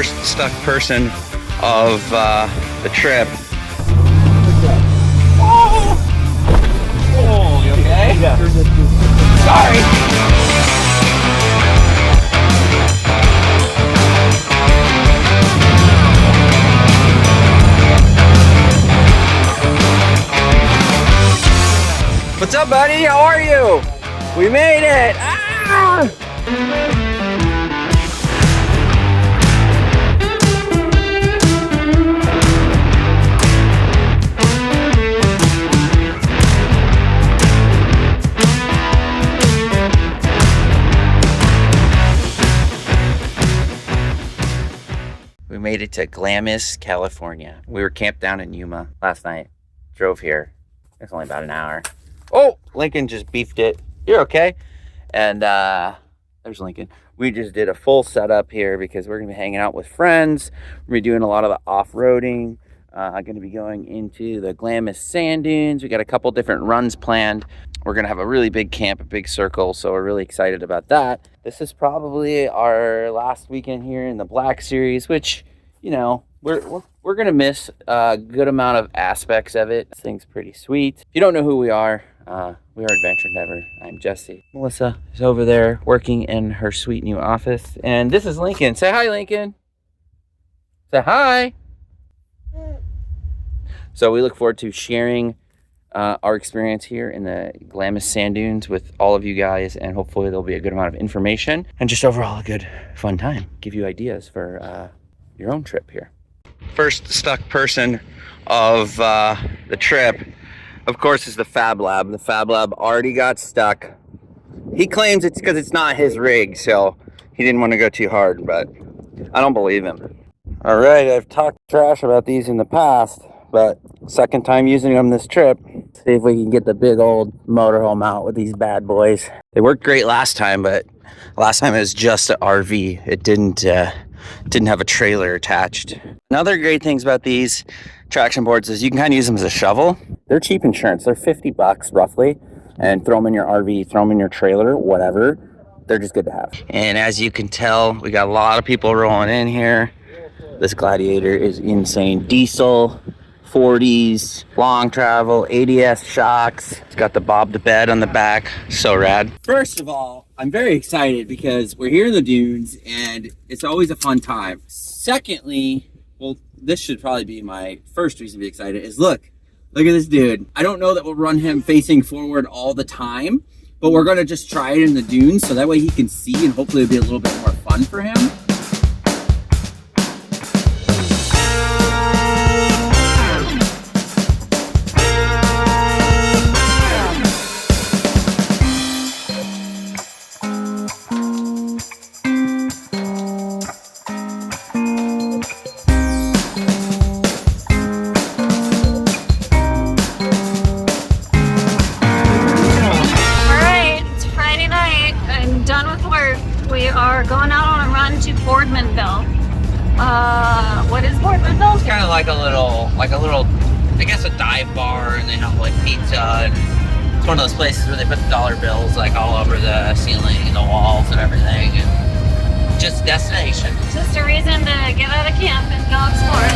First stuck person of the trip. Oh, you okay? Yeah. Sorry. What's up, buddy? How are you? We made it! Ah! We made it to Glamis, California. We were camped down in Yuma last night. Drove here. It's only about an hour. Oh, Lincoln just beefed it. You're okay. And there's Lincoln. We just did a full setup here because we're going to be hanging out with friends. We're going to be doing a lot of the off-roading. I'm going to be going into the Glamis Sand Dunes. We got a couple different runs planned. We're going to have a really big camp, a big circle, so we're really excited about that. This is probably our last weekend here in the Black Series, which, you know, we're going to miss a good amount of aspects of it. This thing's pretty sweet. If you don't know who we are Adventure Never. I'm Jesse. Melissa is over there working in her sweet new office. And this is Lincoln. Say hi, Lincoln. Say hi. So we look forward to sharing our experience here in the Glamis Sand Dunes with all of you guys. And hopefully there'll be a good amount of information and just overall a good, fun time. Give you ideas for your own trip here. First stuck person of the trip, of course, is the Fab Lab. The Fab Lab already got stuck. He claims it's because it's not his rig, so he didn't want to go too hard, but I don't believe him. All right, I've talked trash about these in the past, but second time using them this trip. See if we can get the big old motorhome out with these bad boys. They worked great last time, but last time it was just an RV. It didn't have a trailer attached. Another great things about these traction boards is you can kind of use them as a shovel. They're cheap insurance. They're $50 roughly, and throw them in your RV, throw them in your trailer, whatever. They're just good to have. And as you can tell, we got a lot of people rolling in here. This Gladiator is insane. Diesel, 40s, long travel, ADS shocks. It's got the Bob to bed on the back. So rad. First of all, I'm very excited because we're here in the dunes and it's always a fun time. Secondly, well, this should probably be my first reason to be excited, is look at this dude. I don't know that we'll run him facing forward all the time, but we're gonna just try it in the dunes so that way he can see and hopefully it'll be a little bit more fun for him. Boardmanville. What is Boardmanville? It's kind of like a little, I guess a dive bar, and they have like pizza, and it's one of those places where they put the dollar bills like all over the ceiling and the walls and everything, and just a destination. Just a reason to get out of camp and go explore.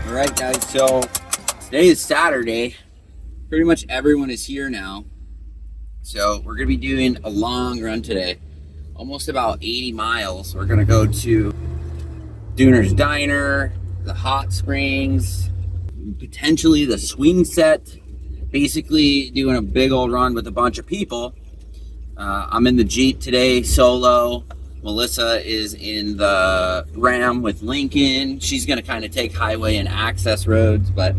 Alright guys, so today is Saturday. Pretty much everyone is here now. So we're going to be doing a long run today. Almost about 80 miles. We're going to go to Dooner's Diner, the Hot Springs, potentially the swing set. Basically doing a big old run with a bunch of people. I'm in the Jeep today, solo. Melissa is in the Ram with Lincoln. She's going to kind of take highway and access roads, but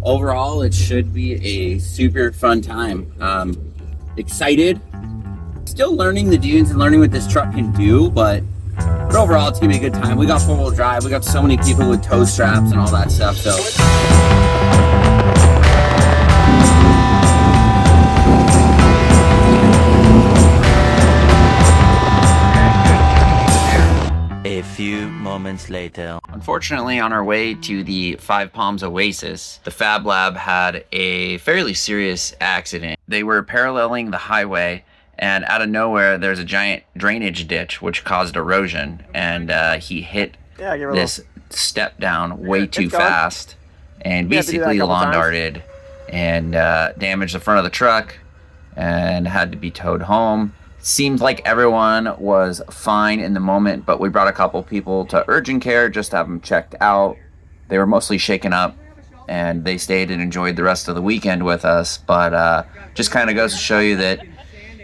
overall it should be a super fun time. Excited still learning the dunes and learning what this truck can do, but overall it's gonna be a good time. We got 4-wheel drive, we got so many people with tow straps and all that stuff, so. A few moments later. Unfortunately, on our way to the Five Palms Oasis, the Fab Lab had a fairly serious accident. They were paralleling the highway, and out of nowhere, there's a giant drainage ditch which caused erosion, and he hit this step down way too fast, and basically lawn darted and damaged the front of the truck and had to be towed home. Seemed like everyone was fine in the moment, but we brought a couple people to urgent care just to have them checked out. They were mostly shaken up, and they stayed and enjoyed the rest of the weekend with us, but just kind of goes to show you that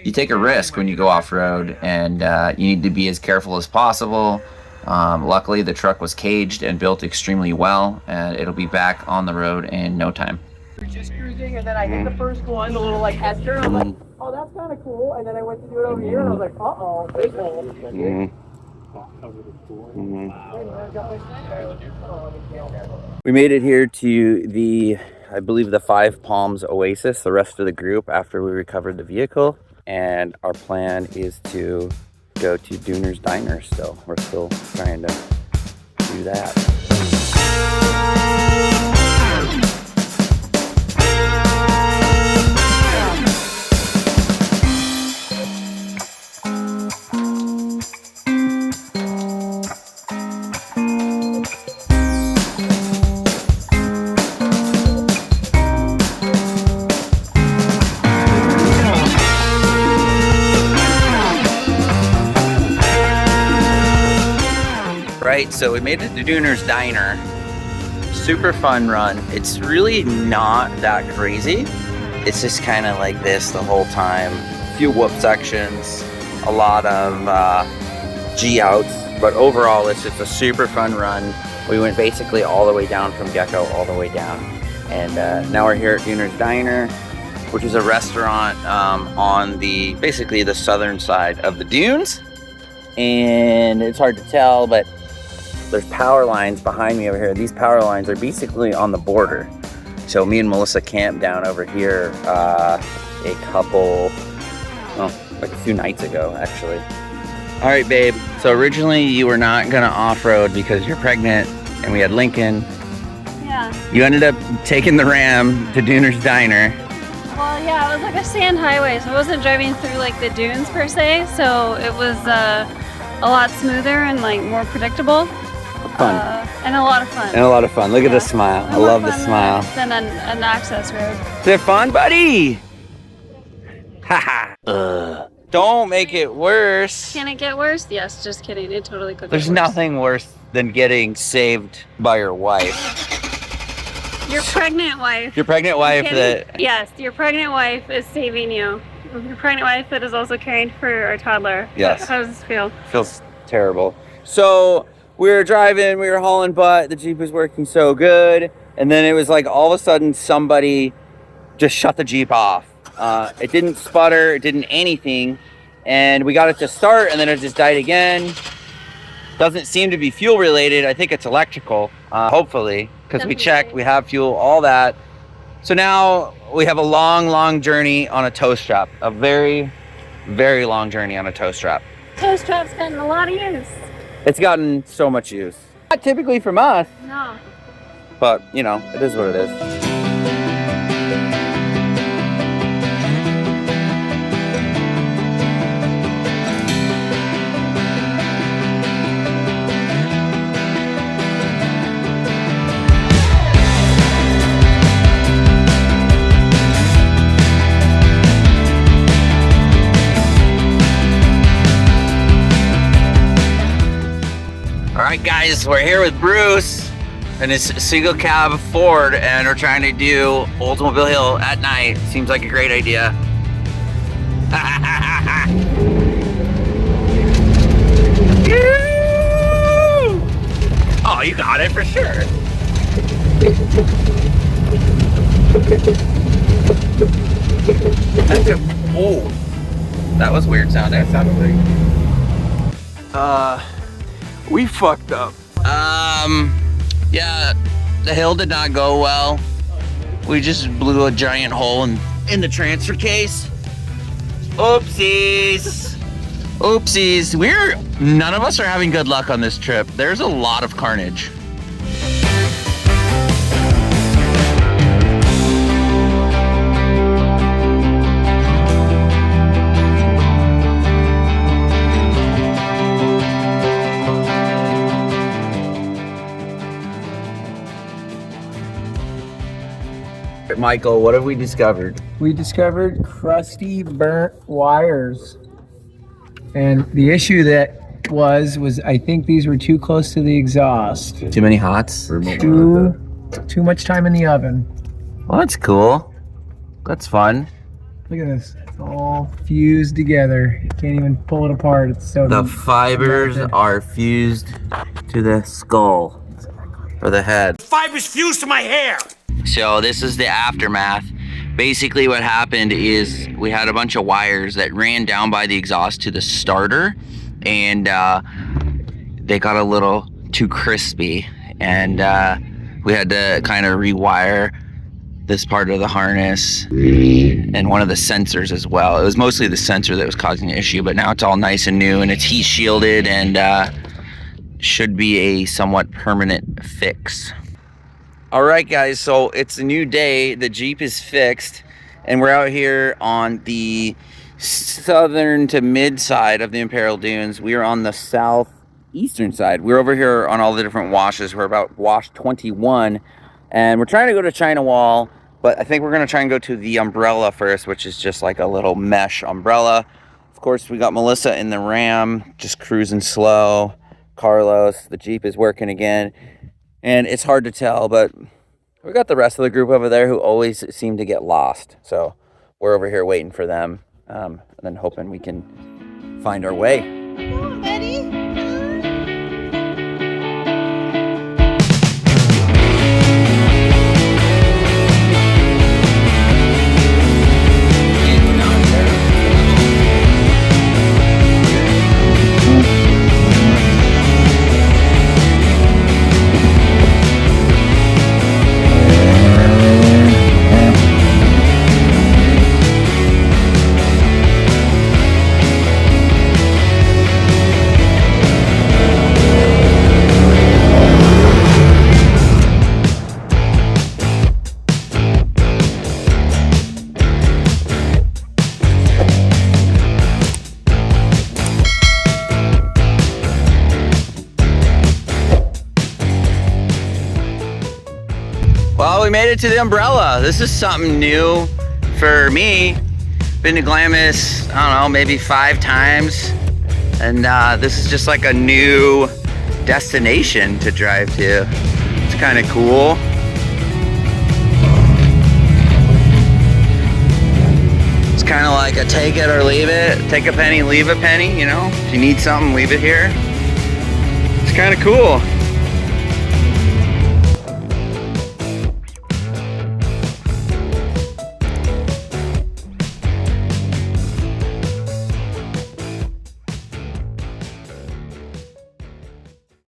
you take a risk when you go off-road, and you need to be as careful as possible. Luckily, the truck was caged and built extremely well, and it'll be back on the road in no time. We're just cruising, and then I hit the first one, the little like Esther, and I'm like, oh, that's kind of cool. And then I went to do it over here, and I was like, uh-oh, big hole. We made it here to the, I believe, the Five Palms Oasis, the rest of the group, after we recovered the vehicle. And our plan is to go to Duner's Diner still. We're still trying to do that. Right, so we made it to Duner's Diner. Super fun run. It's really not that crazy. It's just kind of like this the whole time. A few whoop sections, a lot of G outs, but overall it's just a super fun run. We went basically all the way down from Gecko all the way down. And now we're here at Duner's Diner, which is a restaurant on the basically the southern side of the dunes. And it's hard to tell, but there's power lines behind me over here. These power lines are basically on the border. So me and Melissa camped down over here a few nights ago, actually. All right, babe. So originally you were not gonna off-road because you're pregnant and we had Lincoln. Yeah. You ended up taking the Ram to Duner's Diner. Well, yeah, it was like a sand highway, so I wasn't driving through like the dunes per se, so it was a lot smoother and like more predictable. Fun. And a lot of fun. And a lot of fun. Look at the smile. I love the smile. Than an access road. Is it fun, buddy? Haha. Don't make it worse. Can it get worse? Yes, just kidding. It totally could. There's nothing worse than getting saved by your wife. Your pregnant wife. Your pregnant wife that... Yes, your pregnant wife is saving you. Your pregnant wife that is also caring for our toddler. Yes. How does this feel? Feels terrible. So we were driving, we were hauling butt, the Jeep was working so good, and then it was like all of a sudden somebody just shut the Jeep off. It didn't sputter, it didn't anything, and we got it to start and then it just died again. Doesn't seem to be fuel related. I think it's electrical, hopefully, because we checked, we have fuel, all that. So now we have a long journey on a tow strap, a very long journey on a tow strap. Tow strap's gotten a lot of use. It's gotten so much use. Not typically from us, No. but you know, it is what it is. Alright guys, we're here with Bruce and his single cab Ford, and we're trying to do Oldsmobile Hill at night. Seems like a great idea. Oh, you got it for sure. That's a, oh. That was weird sounding. That sounded like... we fucked up. Yeah, the hill did not go well. We just blew a giant hole in the transfer case. Oopsies. Oopsies. None of us are having good luck on this trip. There's a lot of carnage. Michael, what have we discovered? We discovered crusty, burnt wires. And the issue that was I think these were too close to the exhaust. Too many hots? Too much time in the oven. Well, that's cool. That's fun. Look at this. It's all fused together. You can't even pull it apart. It's so... The fibers are fused to the skull or the head. Fibers fused to my hair. So this is the aftermath. Basically what happened is we had a bunch of wires that ran down by the exhaust to the starter, and they got a little too crispy, and we had to kind of rewire this part of the harness and one of the sensors as well. It was mostly the sensor that was causing the issue, but now it's all nice and new and it's heat shielded and should be a somewhat permanent fix. All right, guys, so it's a new day. The Jeep is fixed, and we're out here on the southern to mid side of the Imperial Dunes. We are on the southeastern side. We're over here on all the different washes. We're about wash 21, and we're trying to go to China Wall, but I think we're going to try and go to the Umbrella first, which is just like a little mesh umbrella. Of course, we got Melissa in the Ram, just cruising slow. Carlos, the Jeep is working again. And it's hard to tell, but we got the rest of the group over there who always seem to get lost. So we're over here waiting for them, and then hoping we can find our way. Come on, buddy. Well, we made it to the Umbrella. This is something new for me. Been to Glamis, I don't know, maybe 5 times. And this is just like a new destination to drive to. It's kind of cool. It's kind of like a take it or leave it. Take a penny, leave a penny, you know? If you need something, leave it here. It's kind of cool.